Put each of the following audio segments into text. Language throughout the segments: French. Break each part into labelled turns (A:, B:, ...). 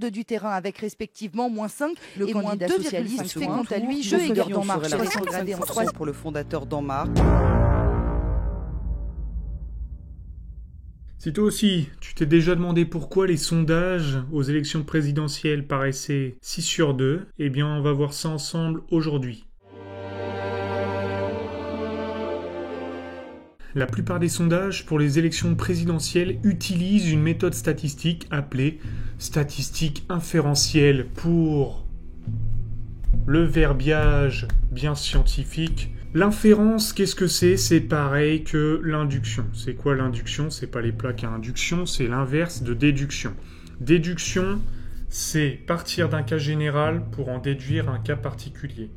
A: perte du terrain avec respectivement -5
B: le
A: et
B: candidat socialiste
A: fait quant à lui
B: Je
A: Edgar d'En Marche
B: la
A: récent gradé en 3
B: pour le fondateur d'En Marche.
C: Si toi aussi, tu t'es déjà demandé pourquoi les sondages aux élections présidentielles paraissaient 6 sur 2, eh bien on va voir ça ensemble aujourd'hui. La plupart des sondages pour les élections présidentielles utilisent une méthode statistique appelée statistique inférentielle pour le verbiage bien scientifique. L'inférence, qu'est-ce que c'est ? C'est pareil que l'induction. C'est quoi l'induction ? C'est pas les plaques à induction, c'est l'inverse de déduction. Déduction, c'est partir d'un cas général pour en déduire un cas particulier.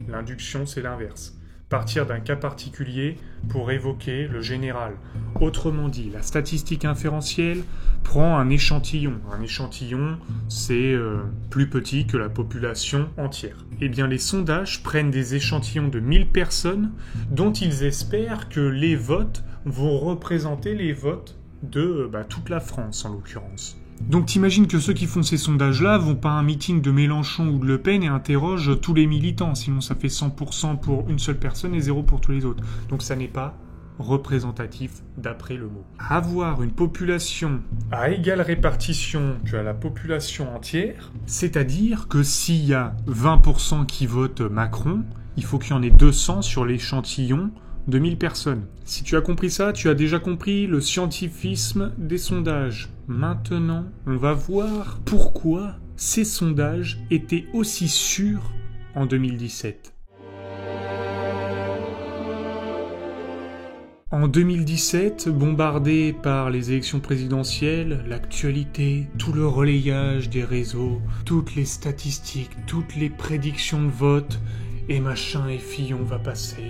C: L'induction, c'est l'inverse. Partir d'un cas particulier pour évoquer le général. Autrement dit, la statistique inférentielle prend un échantillon. Un échantillon, c'est plus petit que la population entière. Eh bien, les sondages prennent des échantillons de 1000 personnes dont ils espèrent que les votes vont représenter les votes de toute la France, en l'occurrence. Donc t'imagines que ceux qui font ces sondages-là vont pas à un meeting de Mélenchon ou de Le Pen et interrogent tous les militants, sinon ça fait 100% pour une seule personne et 0 pour tous les autres. Donc ça n'est pas représentatif d'après le mot. Avoir une population à égale répartition que la population entière, c'est-à-dire que s'il y a 20% qui votent Macron, il faut qu'il y en ait 200 sur l'échantillon de 1000 personnes. Si tu as compris ça, tu as déjà compris le scientifisme des sondages. Maintenant, on va voir pourquoi ces sondages étaient aussi sûrs en 2017. En 2017, bombardé par les élections présidentielles, l'actualité, tout le relayage des réseaux, toutes les statistiques, toutes les prédictions de vote, et machin et Fillon va passer.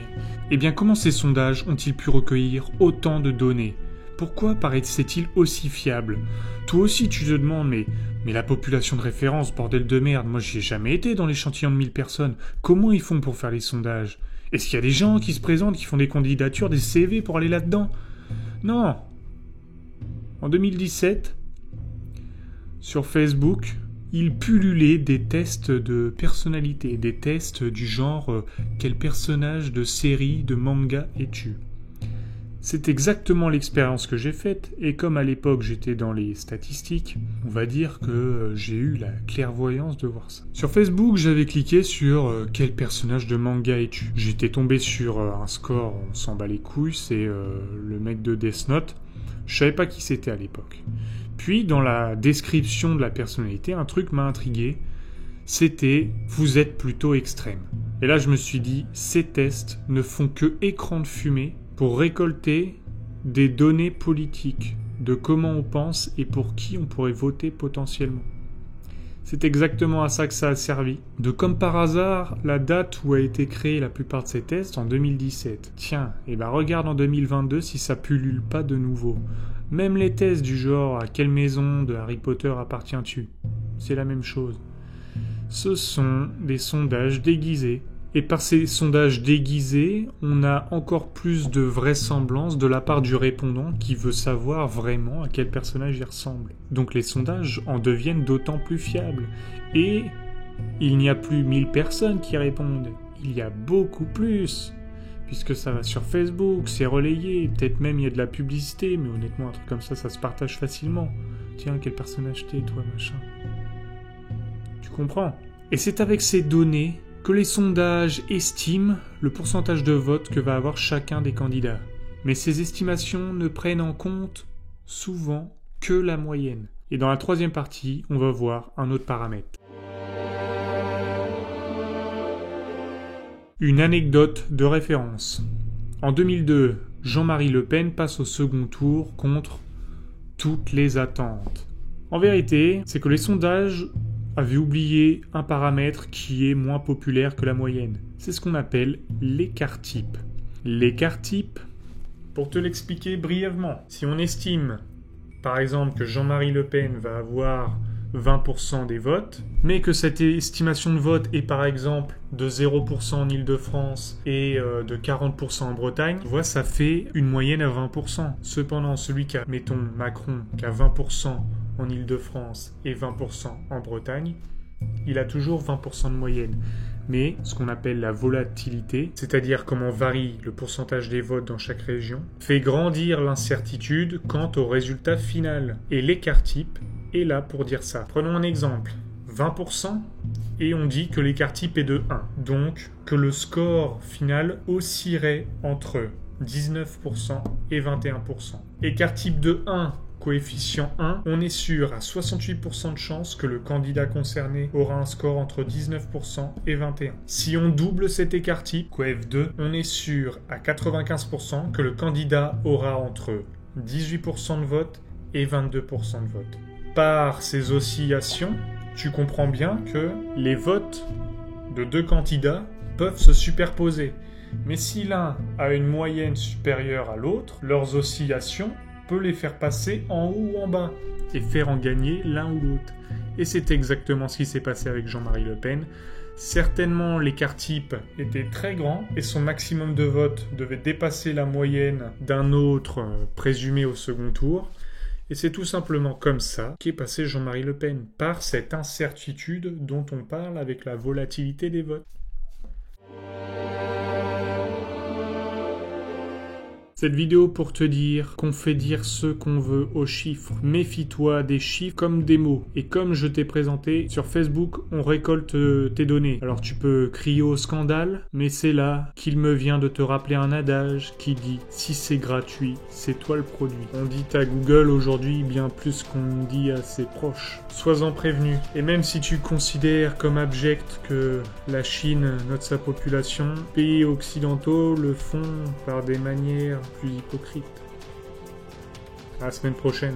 C: Eh bien, comment ces sondages ont-ils pu recueillir autant de données ? Pourquoi paraissait-il aussi fiable ? Toi aussi, tu te demandes, mais la population de référence, bordel de merde, moi j'y ai jamais été dans l'échantillon de 1000 personnes. Comment ils font pour faire les sondages ? Est-ce qu'il y a des gens qui se présentent, qui font des candidatures, des CV pour aller là-dedans ? Non. En 2017, sur Facebook, il pullulait des tests de personnalité, des tests du genre quel personnage de série, de manga es-tu ? C'est exactement l'expérience que j'ai faite, et comme à l'époque j'étais dans les statistiques, on va dire que j'ai eu la clairvoyance de voir ça. Sur Facebook, j'avais cliqué sur quel personnage de manga es-tu ? J'étais tombé sur un score, on s'en bat les couilles, c'est le mec de Death Note. Je savais pas qui c'était à l'époque. Puis, dans la description de la personnalité, un truc m'a intrigué. C'était « Vous êtes plutôt extrême ». Et là, je me suis dit, ces tests ne font que écran de fumée pour récolter des données politiques de comment on pense et pour qui on pourrait voter potentiellement. C'est exactement à ça que ça a servi. De comme par hasard, la date où a été créée la plupart de ces tests, en 2017. Tiens, regarde en 2022 si ça pullule pas de nouveau. Même les tests du genre « À quelle maison de Harry Potter appartiens-tu » c'est la même chose. Ce sont des sondages déguisés. Et par ces sondages déguisés, on a encore plus de vraisemblance de la part du répondant qui veut savoir vraiment à quel personnage il ressemble. Donc les sondages en deviennent d'autant plus fiables. Et il n'y a plus 1000 personnes qui répondent. Il y a beaucoup plus. Puisque ça va sur Facebook, c'est relayé, peut-être même il y a de la publicité, mais honnêtement, un truc comme ça se partage facilement. Tiens, quel personnage t'es, toi, machin. Tu comprends ? Et c'est avec ces données que les sondages estiment le pourcentage de vote que va avoir chacun des candidats. Mais ces estimations ne prennent en compte souvent que la moyenne. Et dans la troisième partie, on va voir un autre paramètre. Une anecdote de référence. En 2002, Jean-Marie Le Pen passe au second tour contre toutes les attentes. En vérité, c'est que les sondages avaient oublié un paramètre qui est moins populaire que la moyenne. C'est ce qu'on appelle l'écart type. L'écart type, pour te l'expliquer brièvement, si on estime, par exemple, que Jean-Marie Le Pen va avoir 20% des votes, mais que cette estimation de vote est par exemple de 0% en Île-de-France et de 40% en Bretagne, tu vois, ça fait une moyenne à 20%. Cependant, celui qui a, mettons Macron, qui a 20% en Île-de-France et 20% en Bretagne, il a toujours 20% de moyenne. Mais ce qu'on appelle la volatilité, c'est-à-dire comment varie le pourcentage des votes dans chaque région, fait grandir l'incertitude quant au résultat final. Et l'écart type est là pour dire ça. Prenons un exemple. 20% et on dit que l'écart type est de 1. Donc que le score final oscillerait entre 19% et 21%. Écart type de 1, coefficient 1, on est sûr à 68% de chance que le candidat concerné aura un score entre 19% et 21%. Si on double cet écart type, coef 2, on est sûr à 95% que le candidat aura entre 18% de vote et 22% de vote. Par ces oscillations, tu comprends bien que les votes de deux candidats peuvent se superposer. Mais si l'un a une moyenne supérieure à l'autre, leurs oscillations peuvent les faire passer en haut ou en bas et faire en gagner l'un ou l'autre. Et c'est exactement ce qui s'est passé avec Jean-Marie Le Pen. Certainement, l'écart type était très grand et son maximum de votes devait dépasser la moyenne d'un autre présumé au second tour. Et c'est tout simplement comme ça qu'est passé Jean-Marie Le Pen, par cette incertitude dont on parle avec la volatilité des votes. Cette vidéo pour te dire qu'on fait dire ce qu'on veut aux chiffres. Méfie-toi des chiffres comme des mots. Et comme je t'ai présenté, sur Facebook, on récolte tes données. Alors tu peux crier au scandale, mais c'est là qu'il me vient de te rappeler un adage qui dit « Si c'est gratuit, c'est toi le produit ». On dit à Google aujourd'hui bien plus qu'on dit à ses proches. Sois-en prévenu. Et même si tu considères comme abject que la Chine note sa population, pays occidentaux le font par des manières plus hypocrite. À la semaine prochaine.